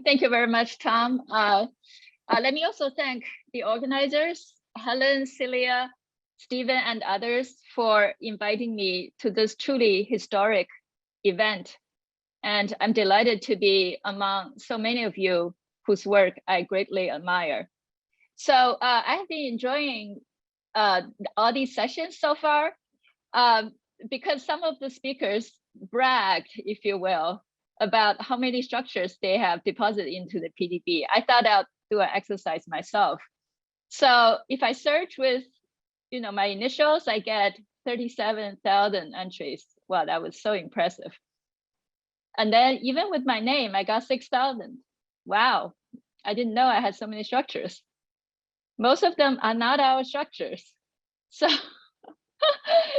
Thank you very much, Tom. Let me also thank the organizers, Helen, Celia, Stephen, and others for inviting me to this truly historic event. And I'm delighted to be among so many of you whose work I greatly admire. So I've been enjoying all these sessions so far because some of the speakers bragged, if you will, about how many structures they have deposited into the PDB. I thought I'd do an exercise myself. So if I search with, my initials, I get 37,000 entries. Wow, that was so impressive. And then even with my name, I got 6,000. Wow, I didn't know I had so many structures. Most of them are not our structures. So,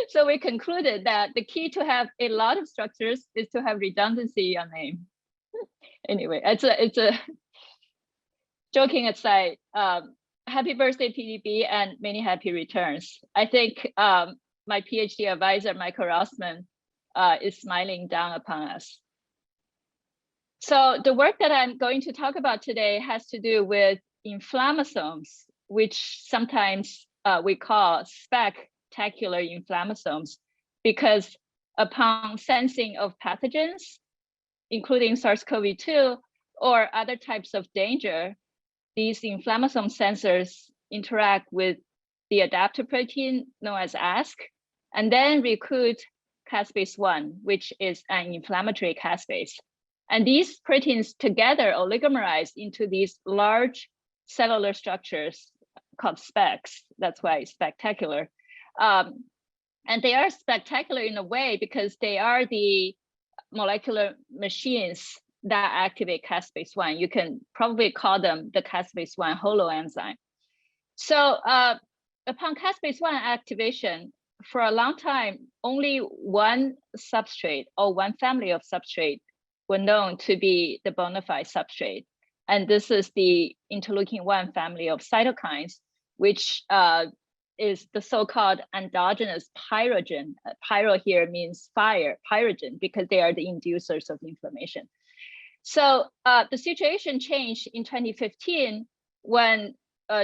so we concluded that the key to have a lot of structures is to have redundancy in your name. Anyway, it's a joking aside. Happy birthday, PDB, and many happy returns. I think my PhD advisor, Michael Rossman, is smiling down upon us. So the work that I'm going to talk about today has to do with inflammasomes, which sometimes we call Speck tacular inflammasomes, because upon sensing of pathogens, including SARS-CoV-2 or other types of danger, these inflammasome sensors interact with the adapter protein known as ASC, and then recruit caspase-1, which is an inflammatory caspase. And these proteins together oligomerize into these large cellular structures called specks. That's why it's spectacular. And they are spectacular in a way because they are the molecular machines that activate caspase-1. You can probably call them the caspase-1 holoenzyme. So upon caspase-1 activation, for a long time, only one substrate or one family of substrate were known to be the bona fide substrate. And this is the interleukin-1 family of cytokines, which is the so-called endogenous pyrogen. Pyro here means fire, pyrogen, because they are the inducers of inflammation. So the situation changed in 2015 when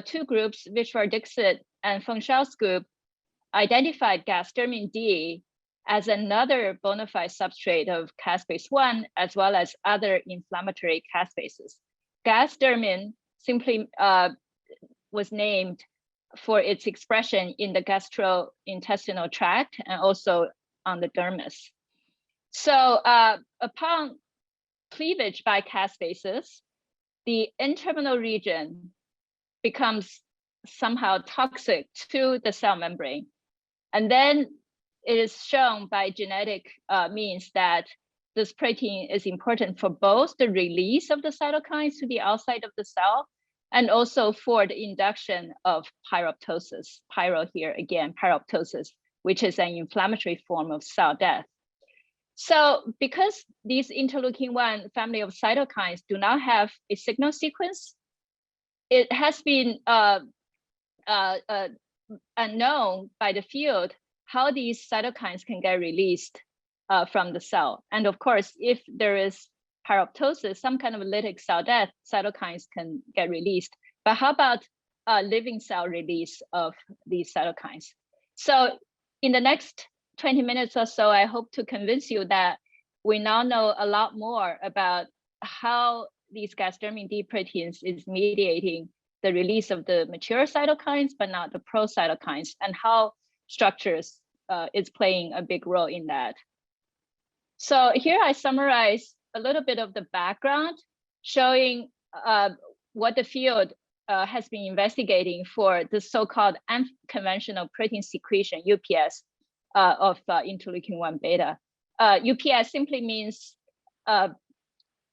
two groups, Vishwar Dixit and Feng Shao's group, identified Gasdermin D as another bona fide substrate of caspase-1, as well as other inflammatory caspases. Gasdermin simply was named for its expression in the gastrointestinal tract and also on the dermis. So upon cleavage by caspases, the N-terminal region becomes somehow toxic to the cell membrane. And then it is shown by genetic means that this protein is important for both the release of the cytokines to the outside of the cell and also for the induction of pyroptosis. Pyro here again, pyroptosis, which is an inflammatory form of cell death. So because these interleukin-1 family of cytokines do not have a signal sequence, it has been unknown by the field how these cytokines can get released from the cell. And of course, if there is pyroptosis, some kind of lytic cell death, cytokines can get released. But how about living cell release of these cytokines? So in the next 20 minutes or so, I hope to convince you that we now know a lot more about how these Gasdermin D proteins is mediating the release of the mature cytokines, but not the pro-cytokines, and how structures is playing a big role in that. So here I summarize a little bit of the background, showing what the field has been investigating for the so-called unconventional protein secretion, UPS, of interleukin-1 beta. UPS simply means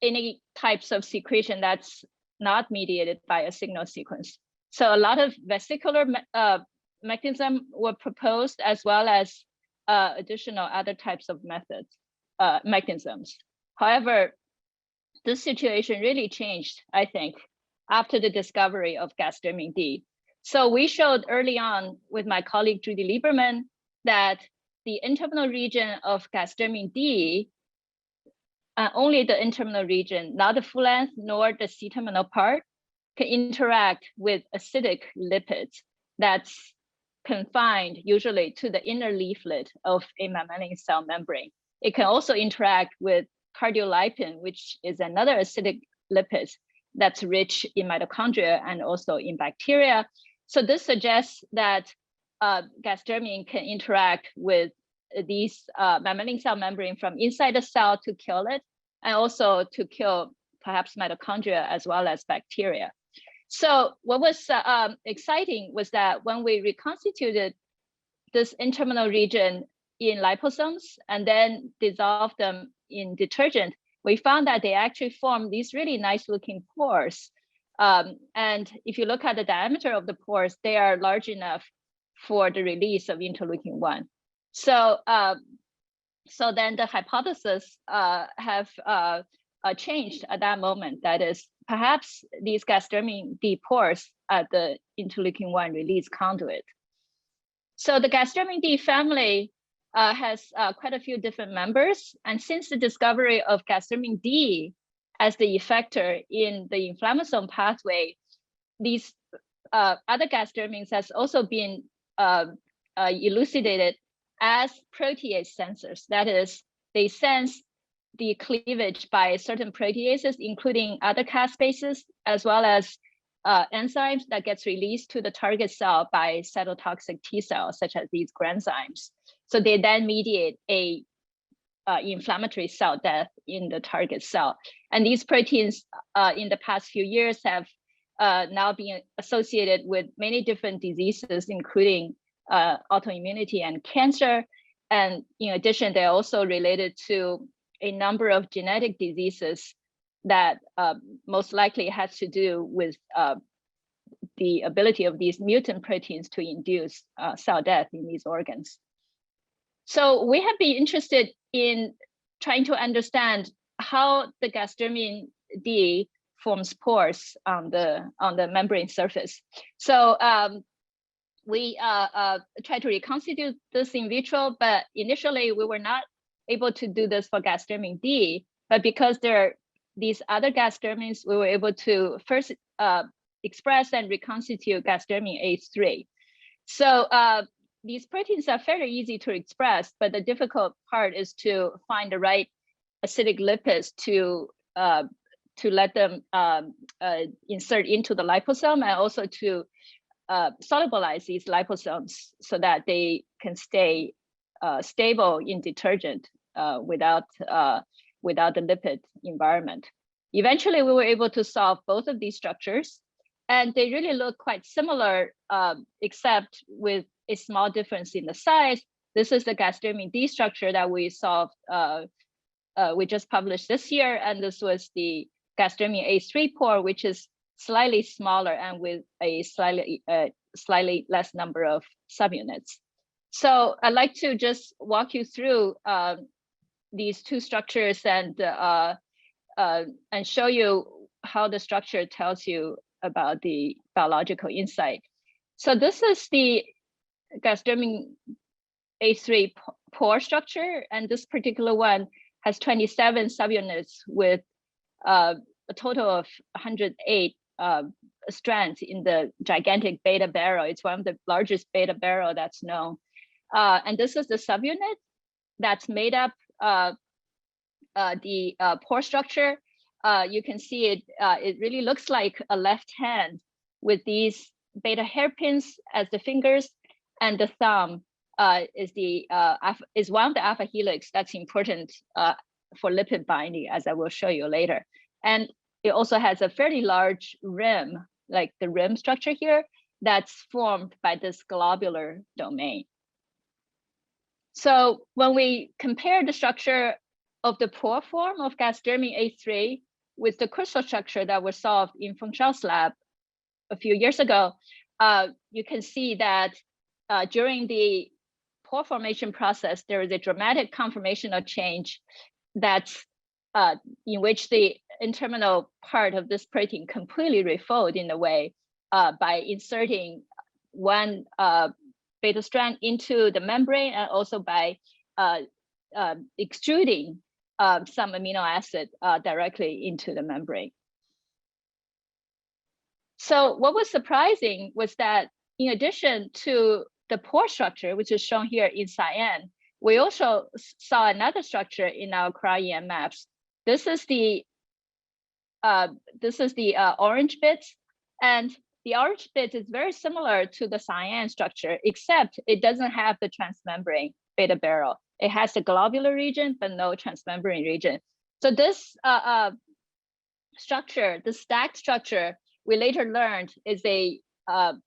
any types of secretion that's not mediated by a signal sequence. So a lot of vesicular mechanisms were proposed, as well as additional other types of mechanisms. However, this situation really changed, I think, after the discovery of Gasdermin D. So we showed early on with my colleague Judy Lieberman that the N-terminal region of Gasdermin D only the N-terminal region, not the full length nor the C-terminal part, can interact with acidic lipids that's confined usually to the inner leaflet of a mammalian cell membrane. It can also interact with cardiolipin, which is another acidic lipid that's rich in mitochondria and also in bacteria. So this suggests that gasdermin can interact with these mammalian cell membrane from inside the cell to kill it, and also to kill perhaps mitochondria as well as bacteria. So what was exciting was that when we reconstituted this N-terminal region in liposomes and then dissolved them in detergent, we found that they actually form these really nice looking pores. And if you look at the diameter of the pores, they are large enough for the release of interleukin-1. So, so then the hypothesis have changed at that moment. That is, perhaps these gasdermin D pores are the interleukin-1 release conduit. So the gasdermin D family has quite a few different members. And since the discovery of gasdermin D as the effector in the inflammasome pathway, these other gasdermins has also been elucidated as protease sensors. That is, they sense the cleavage by certain proteases, including other caspases, as well as enzymes that gets released to the target cell by cytotoxic T cells, such as these granzymes. So they then mediate a inflammatory cell death in the target cell. And these proteins in the past few years have now been associated with many different diseases, including autoimmunity and cancer. And in addition, they're also related to a number of genetic diseases that most likely has to do with the ability of these mutant proteins to induce cell death in these organs. So we have been interested in trying to understand how the gasdermin D forms pores on the membrane surface. So we tried to reconstitute this in vitro, but initially we were not able to do this for gasdermin D, but because there are these other gasdermins, we were able to first express and reconstitute gasdermin A3. So these proteins are fairly easy to express, but the difficult part is to find the right acidic lipids to let them insert into the liposome, and also to solubilize these liposomes so that they can stay stable in detergent without the lipid environment. Eventually, we were able to solve both of these structures, and they really look quite similar, except with a small difference in the size. This is the gasdermin D structure that we solved, we just published this year, and this was the gasdermin A3 pore, which is slightly smaller and with a slightly less number of subunits. So I'd like to just walk you through these two structures and show you how the structure tells you about the biological insight. So this is the gasdermin A3 pore structure, and this particular one has 27 subunits with a total of 108 strands in the gigantic beta barrel. It's one of the largest beta barrel that's known. And this is the subunit that's made up the pore structure. You can see it, it really looks like a left hand with these beta hairpins as the fingers, and the thumb is one of the alpha helix that's important for lipid binding, as I will show you later. And it also has a fairly large rim, like the rim structure here, that's formed by this globular domain. So when we compare the structure of the pore form of gasdermin A3 with the crystal structure that was solved in Feng Shao's lab a few years ago, you can see that during the pore formation process, there is a dramatic conformational change that's in which the N-terminal part of this protein completely refold in a way by inserting one beta strand into the membrane, and also by extruding some amino acid directly into the membrane. So what was surprising was that in addition to the pore structure, which is shown here in cyan, we also saw another structure in our cryo-EM maps. This is the orange bit, and the orange bit is very similar to the cyan structure, except it doesn't have the transmembrane beta barrel. It has the globular region, but no transmembrane region. So this structure, the stacked structure, we later learned is an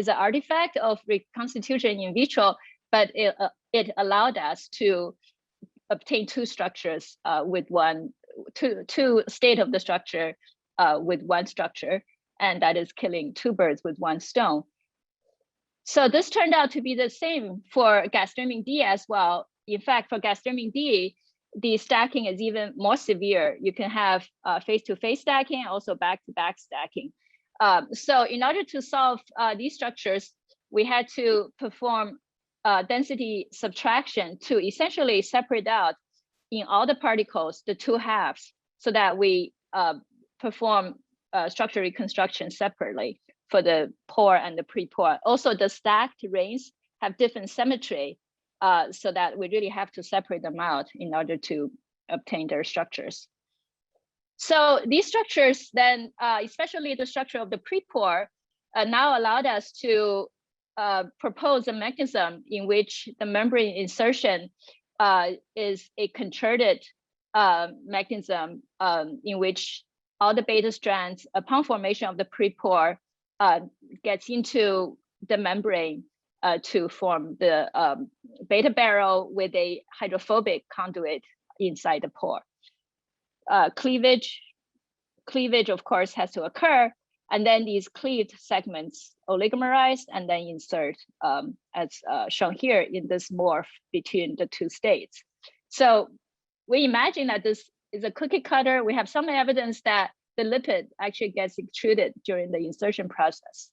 artifact of reconstitution in vitro, but it allowed us to obtain two structures with two state of the structure with one structure, and that is killing two birds with one stone. So this turned out to be the same for Gasdermin D as well. In fact, for Gasdermin D, the stacking is even more severe. You can have face-to-face stacking, also back-to-back stacking. So in order to solve these structures, we had to perform density subtraction to essentially separate out in all the particles the two halves, so that we perform structure reconstruction separately for the pore and the pre-pore. Also, the stacked rings have different symmetry, so that we really have to separate them out in order to obtain their structures. So these structures then, especially the structure of the pre-pore, now allowed us to propose a mechanism in which the membrane insertion is a concerted mechanism in which all the beta strands, upon formation of the pre-pore, gets into the membrane to form the beta barrel with a hydrophobic conduit inside the pore. Cleavage, of course, has to occur, and then these cleaved segments oligomerize and then insert, as shown here in this morph between the two states. So we imagine that this is a cookie cutter. We have some evidence that the lipid actually gets extruded during the insertion process.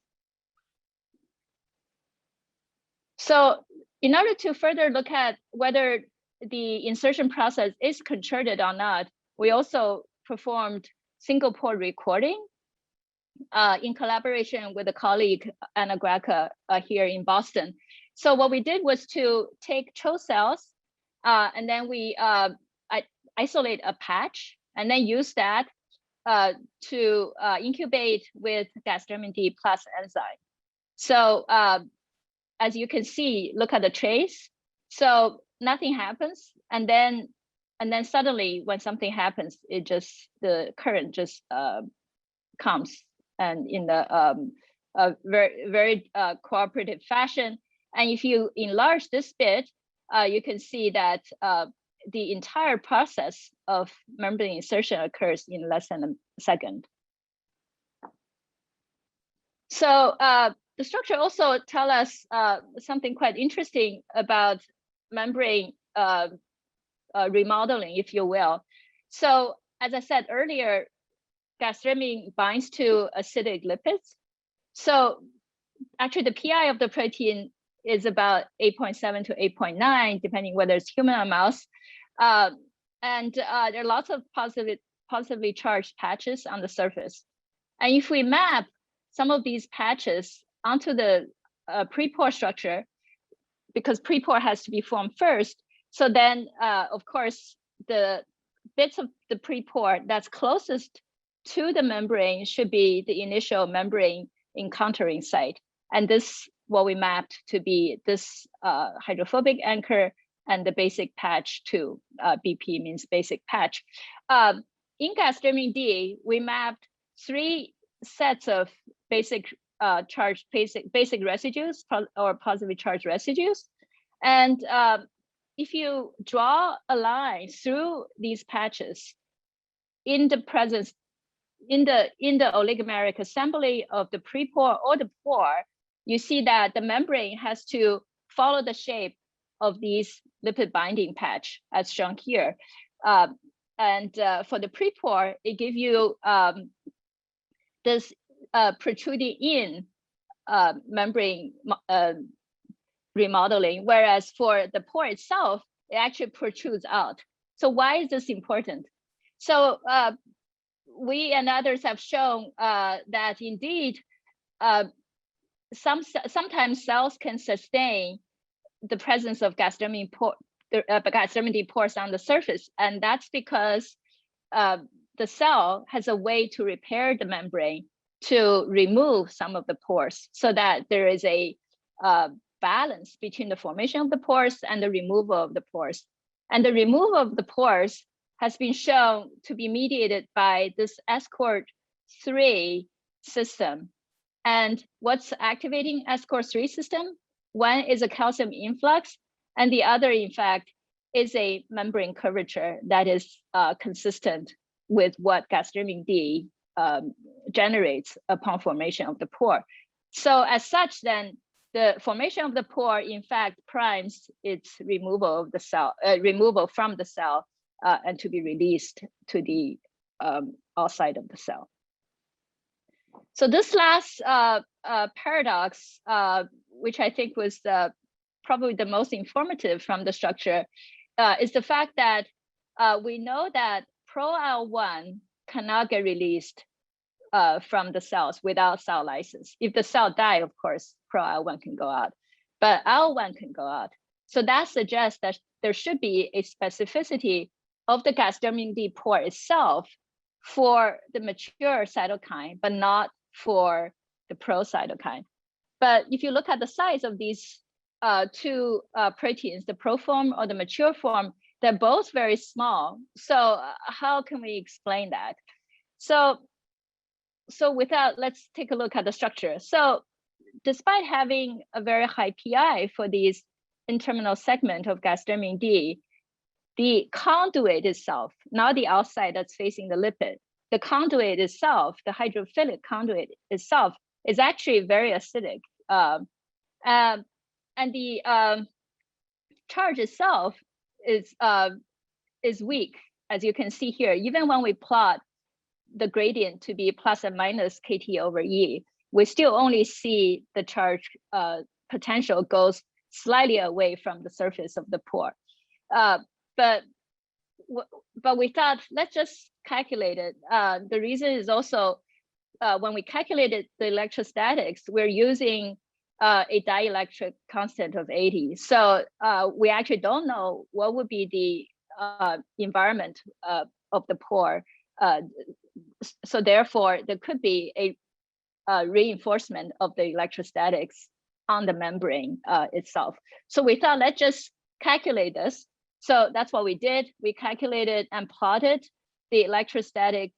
So in order to further look at whether the insertion process is concerted or not, we also performed single pore recording in collaboration with a colleague, Anna Graca, here in Boston. So what we did was to take CHO cells, and then we isolate a patch, and then use that to incubate with Gasdermin D plus enzyme. So as you can see, look at the trace. So nothing happens, and then suddenly when something happens, the current just comes, and in the very cooperative fashion. And if you enlarge this bit, you can see that the entire process of membrane insertion occurs in less than a second. So the structure also tells us something quite interesting about membrane remodeling, if you will. So as I said earlier, Gasdermin binds to acidic lipids. So actually the PI of the protein is about 8.7 to 8.9, depending whether it's human or mouse. And there are lots of positively charged patches on the surface. And if we map some of these patches onto the pre-pore structure, because pre-pore has to be formed first, so then, of course, the bits of the pre-pore that's closest to the membrane should be the initial membrane encountering site. And this, what we mapped to be this hydrophobic anchor and the basic patch too. BP means basic patch. In Gasdermin D, we mapped 3 sets of basic charged basic residues or positively charged residues. And if you draw a line through these patches in the presence, in the oligomeric assembly of the pre-pore or the pore, you see that the membrane has to follow the shape of these lipid binding patch as shown here. And for the pre-pore, it gives you this protruding in membrane remodeling, whereas for the pore itself, it actually protrudes out. So why is this important? So we and others have shown that indeed, sometimes cells can sustain the presence of Gasdermin pores on the surface, and that's because the cell has a way to repair the membrane to remove some of the pores, so that there is a balance between the formation of the pores and the removal of the pores. And the removal of the pores has been shown to be mediated by this escort-3 system. And what's activating escort-3 system? One is a calcium influx, and the other, in fact, is a membrane curvature that is consistent with what Gasdermin D generates upon formation of the pore. So as such, then the formation of the pore, in fact, primes its removal of the cell, removal from the cell, and to be released to the outside of the cell. So this last paradox, which I think was probably the most informative from the structure, is the fact that we know that pro-IL-1 cannot get released from the cells without cell lysis. If the cell die, of course, pro-IL-1 can go out, but IL-1 can go out. So that suggests that there should be a specificity of the Gasdermin D pore itself for the mature cytokine, but not for the pro-cytokine. But if you look at the size of these two proteins, the proform or the mature form, they're both very small. So how can we explain that? So let's take a look at the structure. So despite having a very high PI for these N-terminal segment of Gasdermin D, the conduit itself, not the outside that's facing the lipid, the conduit itself, the hydrophilic conduit itself, is actually very acidic. And the charge itself is weak, as you can see here. Even when we plot the gradient to be plus or minus KT over E, we still only see the charge potential goes slightly away from the surface of the pore. But we thought, let's just calculate it. The reason is also when we calculated the electrostatics, we're using a dielectric constant of 80. So we actually don't know what would be the environment of the pore. So therefore, there could be a reinforcement of the electrostatics on the membrane itself. So we thought, let's just calculate this. So that's what we did. We calculated and plotted the electrostatic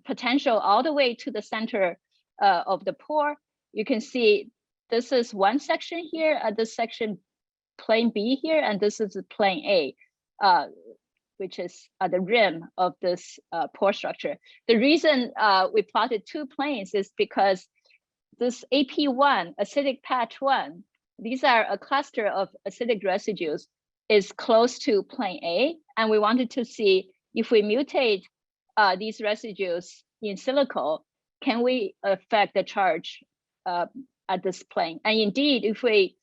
potential all the way to the center of the pore. You can see this is one section here, this section plane B here, and this is plane A, which is the rim of this pore structure. The reason we plotted two planes is because this AP1, acidic patch 1, these are a cluster of acidic residues, is close to plane A, and we wanted to see if we mutate these residues in silico, can we affect the charge at this plane? And indeed, if we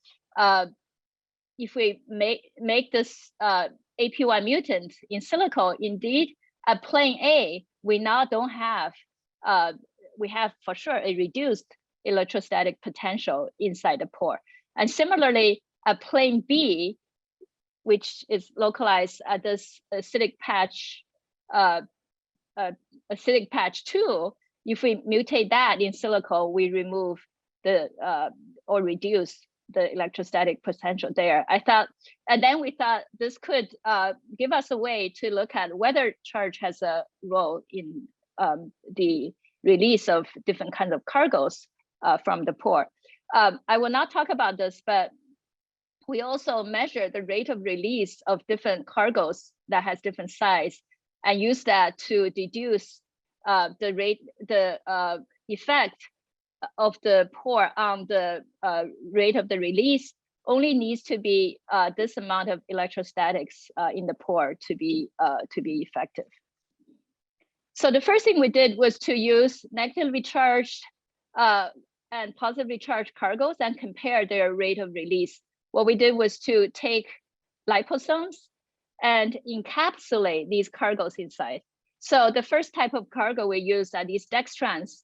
make this AP1 mutant in silico, indeed at plane A, we now don't have, we have for sure a reduced electrostatic potential inside the pore. And similarly, at plane B, which is localized at this acidic patch 2, if we mutate that in silico, we remove the or reduce the electrostatic potential there. I thought, and then we thought this could give us a way to look at whether charge has a role in the release of different kinds of cargoes from the pore. I will not talk about this, but we also measure the rate of release of different cargoes that has different size, and use that to deduce the effect of the pore on the rate of the release. Only needs to be this amount of electrostatics in the pore to be effective. So the first thing we did was to use negatively charged and positively charged cargoes and compare their rate of release. What we did was to take liposomes and encapsulate these cargoes inside. So the first type of cargo we use are these dextrans,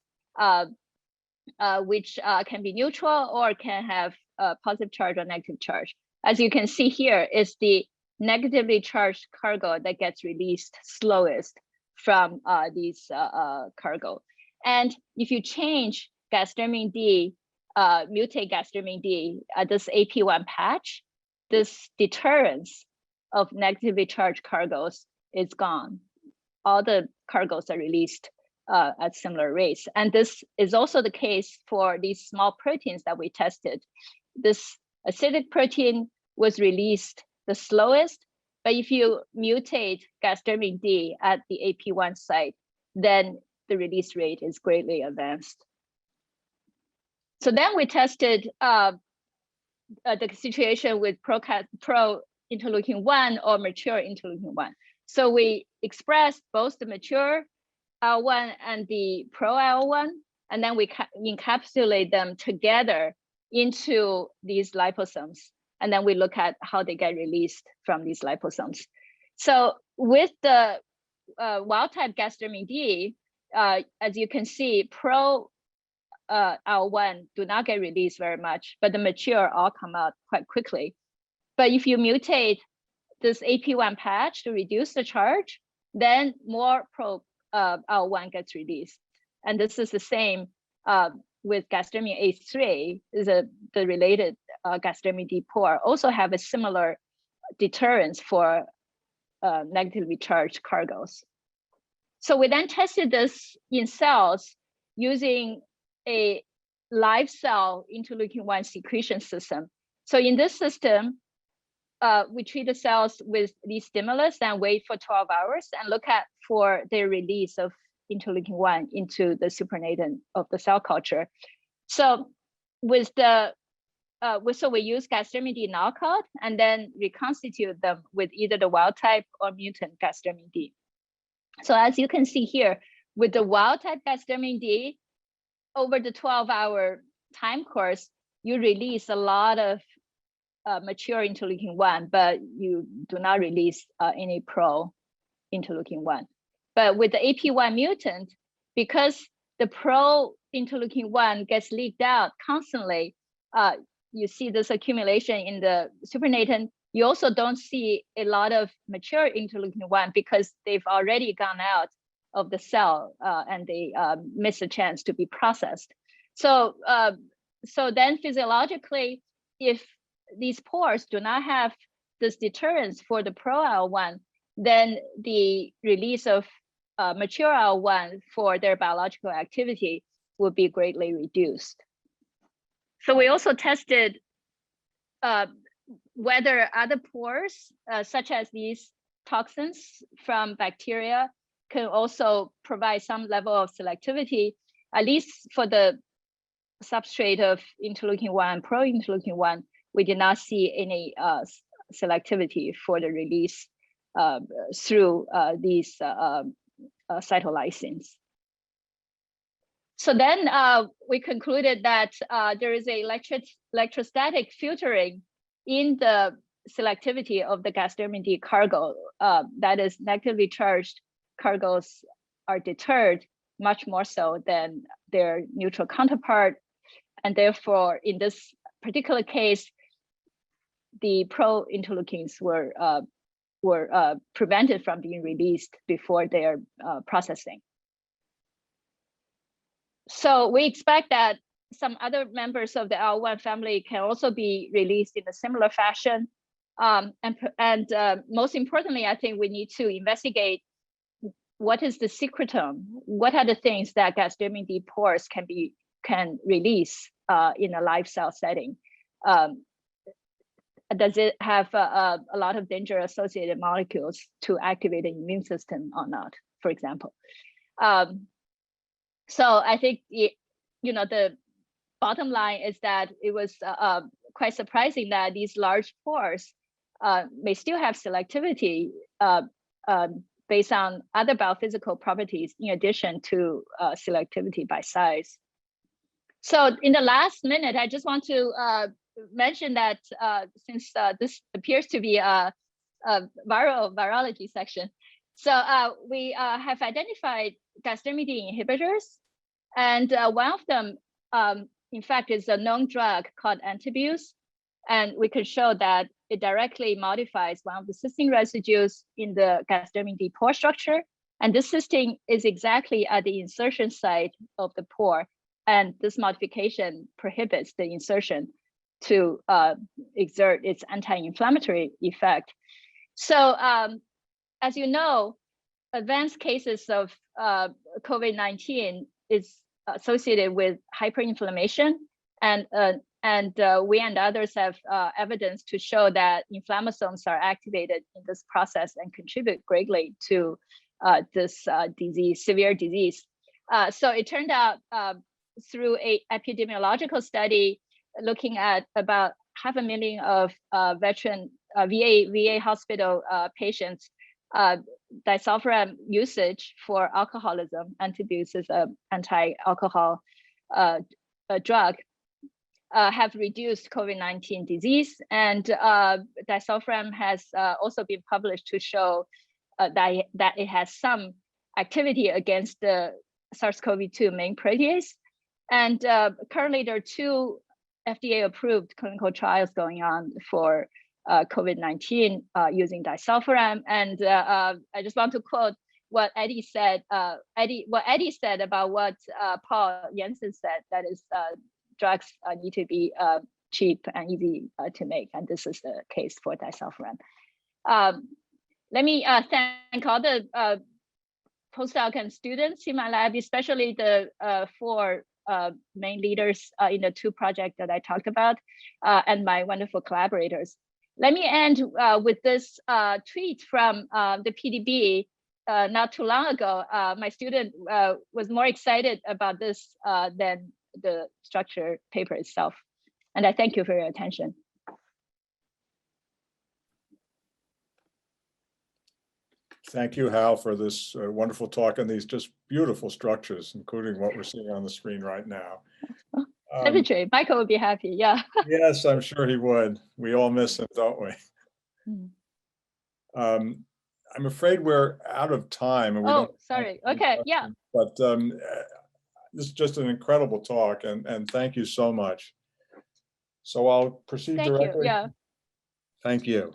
which can be neutral or can have a positive charge or negative charge. As you can see here, is the negatively charged cargo that gets released slowest from these cargo. And if you change Gasdermin D, mutate Gasdermin D, this AP1 patch, this deterrence of negatively charged cargos is gone. All the cargos are released at similar rates. And this is also the case for these small proteins that we tested. This acidic protein was released the slowest, but if you mutate Gasdermin D at the AP1 site, then the release rate is greatly advanced. So then we tested the situation with pro-interleukin-1 or mature interleukin-1. So we expressed both the mature IL-1 and the pro-IL-1, and then we encapsulate them together into these liposomes. And then we look at how they get released from these liposomes. So with the wild-type Gasdermin D, as you can see, pro-IL-1 do not get released very much, but the mature all come out quite quickly. But if you mutate this AP1 patch to reduce the charge, then more pro-IL-1 gets released. And this is the same with Gasdermin A3, is the related Gasdermin D pore, also have a similar deterrence for negatively charged cargos. So we then tested this in cells using a live cell interleukin-1 secretion system. So in this system, we treat the cells with these stimulus and wait for 12 hours and look at for their release of interleukin-1 into the supernatant of the cell culture. So with the so we use Gasdermin D knockout and then reconstitute them with either the wild type or mutant Gasdermin D. So as you can see here, with the wild type Gasdermin D, over the 12-hour time course, you release a lot of mature interleukin-1, but you do not release any pro interleukin-1. But with the AP1 mutant, because the pro interleukin-1 gets leaked out constantly, you see this accumulation in the supernatant. You also don't see a lot of mature interleukin-1 because they've already gone out of the cell and they miss a chance to be processed. So, so then physiologically, if these pores do not have this deterrence for the pro-IL-1, then the release of mature IL-1 for their biological activity will be greatly reduced. So we also tested whether other pores, such as these toxins from bacteria, can also provide some level of selectivity, at least for the substrate of interleukin-1, pro-interleukin-1. We did not see any selectivity for the release through these cytolysins. So then we concluded that there is a electrostatic filtering in the selectivity of the Gasdermin D cargo. That is, negatively charged cargos are deterred much more so than their neutral counterpart. And therefore, in this particular case, the pro-interleukins were prevented from being released before their processing. So we expect that some other members of the IL-1 family can also be released in a similar fashion. And most importantly, I think we need to investigate what is the secretome. What are the things that Gasdermin D pores can release in a live cell setting? Does it have a lot of danger-associated molecules to activate the immune system or not, for example? So I think the bottom line is that it was quite surprising that these large pores may still have selectivity based on other biophysical properties in addition to selectivity by size. So in the last minute, I just want to mention that since this appears to be a virology section. So we have identified Gasdermin inhibitors, and one of them, in fact, is a known drug called antibuse, and we could show that it directly modifies one of the cysteine residues in the Gasdermin D pore structure, and this cysteine is exactly at the insertion site of the pore, and this modification prohibits the insertion to exert its anti-inflammatory effect. So as you know, advanced cases of COVID-19 is associated with hyperinflammation, and we and others have evidence to show that inflammasomes are activated in this process and contribute greatly to this disease, severe disease. So it turned out through a epidemiological study looking at about 500,000 of veteran VA hospital patients, disulfiram usage for alcoholism, antibuse is an anti-alcohol drug, have reduced COVID-19 disease. And disulfiram has also been published to show that it has some activity against the SARS-CoV-2 main protease. And currently there are 2 FDA-approved clinical trials going on for COVID-19 using disulfiram. And I just want to quote what Eddie said. Eddie said about what Paul Jensen said, that is, drugs need to be cheap and easy to make, and this is the case for disulfiram. Let me thank all the postdoc and students in my lab, especially the 4 main leaders in the 2 projects that I talked about, and my wonderful collaborators. Let me end with this tweet from the PDB not too long ago. My student was more excited about this than the structure paper itself. And I thank you for your attention. Thank you, Hal, for this wonderful talk on these just beautiful structures, including what we're seeing on the screen right now. Michael would be happy, yeah. Yes, I'm sure he would. We all miss him, don't we? I'm afraid we're out of time. And we don't sorry. Okay, yeah. But this is just an incredible talk, and thank you so much. So I'll proceed directly. Thank you, yeah. Thank you.